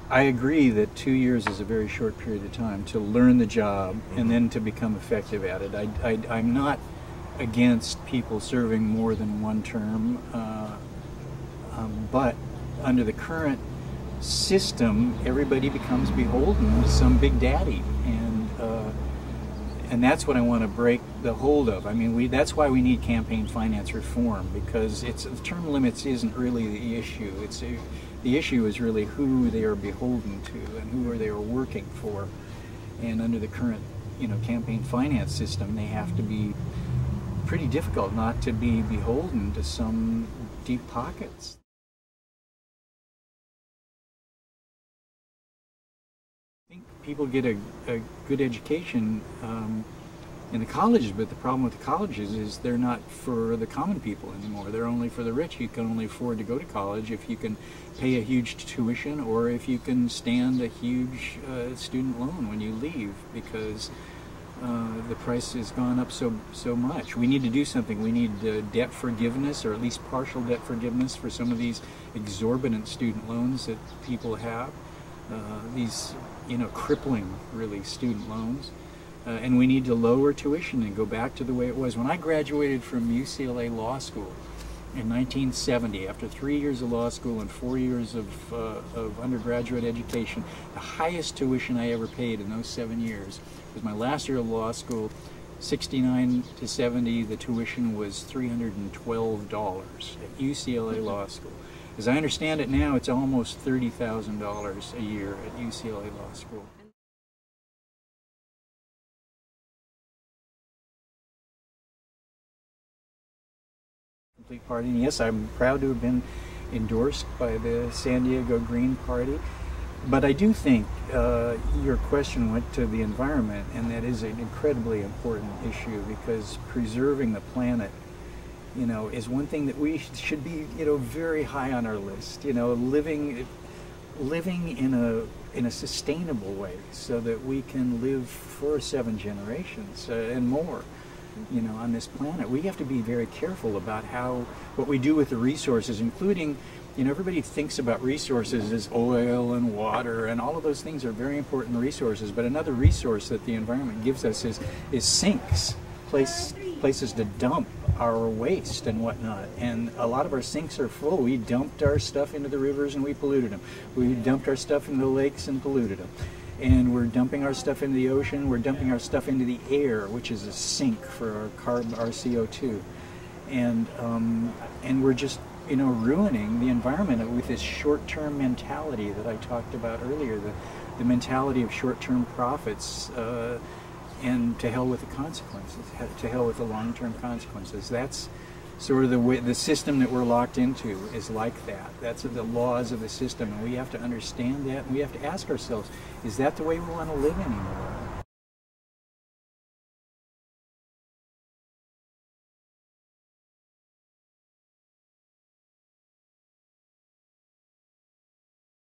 I agree that 2 years is a very short period of time to learn the job and then to become effective at it. I'm not against people serving more than one term, but under the current system, everybody becomes beholden to some big daddy, and that's what I want to break the hold of. I mean, that's why we need campaign finance reform, because term limits isn't really the issue. The issue is really who they are beholden to and who they are working for. And under the current, campaign finance system, they have to be pretty difficult not to be beholden to some deep pockets. I think people get a good education in the colleges, but the problem with the colleges is they're not for the common people anymore. They're only for the rich. You can only afford to go to college if you can pay a huge tuition or if you can stand a huge student loan when you leave, because the price has gone up so much. We need to do something. We need debt forgiveness, or at least partial debt forgiveness, for some of these exorbitant student loans that people have. These crippling, really, student loans. And we need to lower tuition and go back to the way it was. When I graduated from UCLA Law School in 1970, after 3 years of law school and 4 years of undergraduate education, the highest tuition I ever paid in those 7 years was my last year of law school. 69 to 70, the tuition was $312 at UCLA Law School. As I understand it now, it's almost $30,000 a year at UCLA Law School. Complete Party, and yes, I'm proud to have been endorsed by the San Diego Green Party. But I do think your question went to the environment, and that is an incredibly important issue, because preserving the planet, is one thing that we should be, very high on our list. Living in a sustainable way, so that we can live for 7 generations and more, on this planet. We have to be very careful about what we do with the resources, including, everybody thinks about resources as oil and water, and all of those things are very important resources. But another resource that the environment gives us is sinks, places to dump our waste and whatnot. And a lot of our sinks are full. We dumped our stuff into the rivers and we polluted them. We dumped our stuff into the lakes and polluted them. And we're dumping our stuff into the ocean. We're dumping our stuff into the air, which is a sink for our CO2. And we're just ruining the environment with this short-term mentality that I talked about earlier, the mentality of short-term profits, and to hell with the consequences, to hell with the long-term consequences. That's sort of the system that we're locked into is like that. That's the laws of the system, and we have to understand that, and we have to ask ourselves, is that the way we want to live anymore?